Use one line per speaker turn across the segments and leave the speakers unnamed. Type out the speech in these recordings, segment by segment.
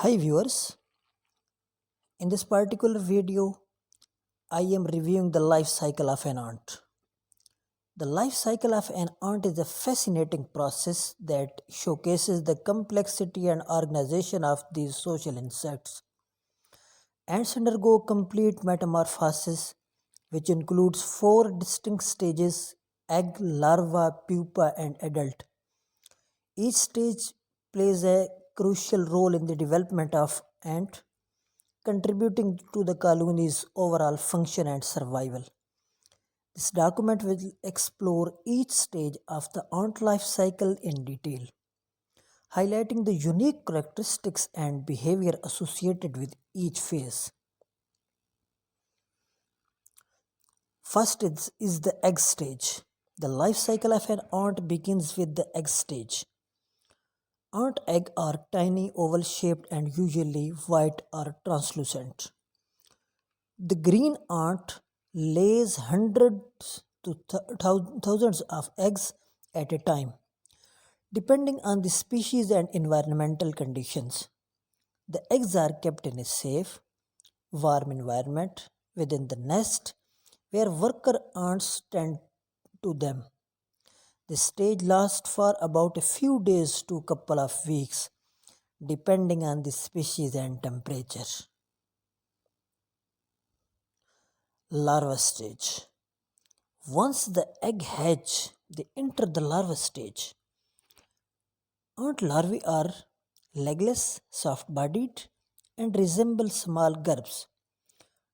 Hi viewers, in this particular video I am reviewing the life cycle of an ant. The life cycle of an ant is a fascinating process that showcases the complexity and organization of these social insects. Ants undergo complete metamorphosis, which includes four distinct stages: egg, larva, pupa, and adult. Each stage plays a crucial role in the development of ant, contributing to the colony's overall function and survival. This document will explore each stage of the ant life cycle in detail, highlighting the unique characteristics and behavior associated with each phase. First is the egg stage. The life cycle of an ant begins with the egg stage. Ant eggs are tiny, oval shaped, and usually white or translucent. The green ant lays hundreds to thousands of eggs at a time, depending on the species and environmental conditions. The eggs are kept in a safe, warm environment within the nest where worker ants tend to them. This stage lasts for about a few days to a couple of weeks, depending on the species and temperature. Larva stage. Once the egg hatch, they enter the larva stage. Ant larvae are legless, soft-bodied, and resemble small grubs.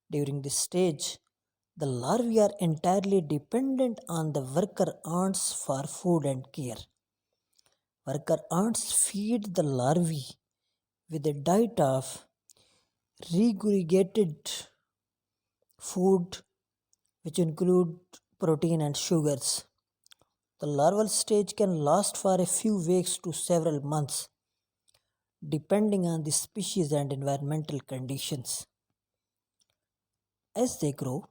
During this stage, the larvae are entirely dependent on the worker ants for food and care. Worker ants feed the larvae with a diet of regurgitated food, which include protein and sugars. The larval stage can last for a few weeks to several months, depending on the species and environmental conditions. As they grow,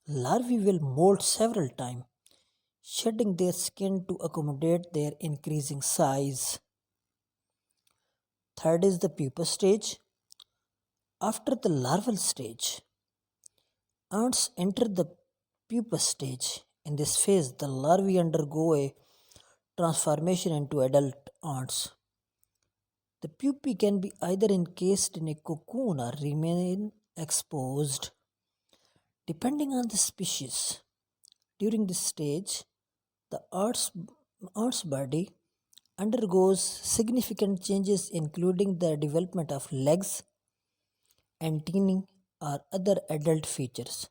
larvae will molt several times, shedding their skin to accommodate their increasing size. Third is the pupa stage. After the larval stage, ants enter the pupa stage. In this phase, the larvae undergo a transformation into adult ants. The pupae can be either encased in a cocoon or remain exposed, depending on the species. During this stage, the ant's body undergoes significant changes, including the development of legs, antennae, or other adult features.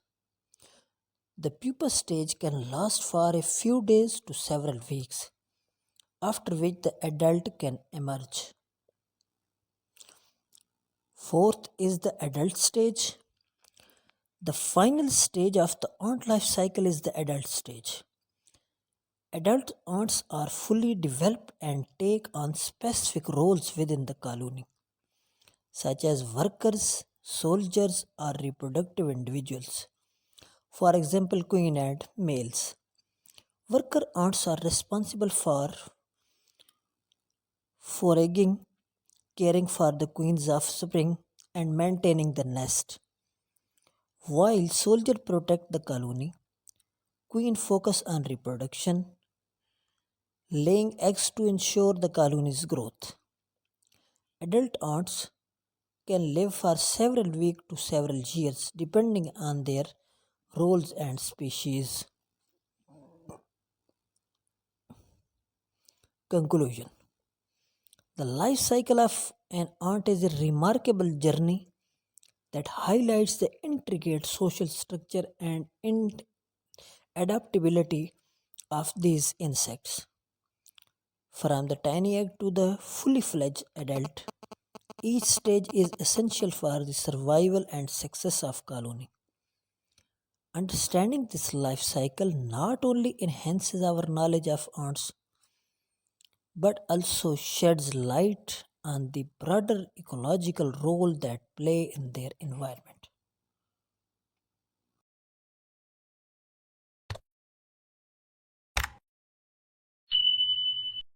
The pupa stage can last for a few days to several weeks, after which the adult can emerge. Fourth is the adult stage. The final stage of the ant life cycle is the adult stage. Adult ants are fully developed and take on specific roles within the colony, such as workers, soldiers, or reproductive individuals. For example, queen and males. Worker ants are responsible for foraging, caring for the queen's offspring, and maintaining the nest. While soldiers protect the colony, queen focus on reproduction, laying eggs to ensure the colony's growth. Adult ants can live for several weeks to several years depending on their roles and species. Conclusion. The life cycle of an ant is a remarkable journey that highlights the intricate social structure and adaptability of these insects. From the tiny egg to the fully fledged adult, each stage is essential for the survival and success of colony. Understanding this life cycle not only enhances our knowledge of ants but also sheds light on the broader ecological role that play in their environment.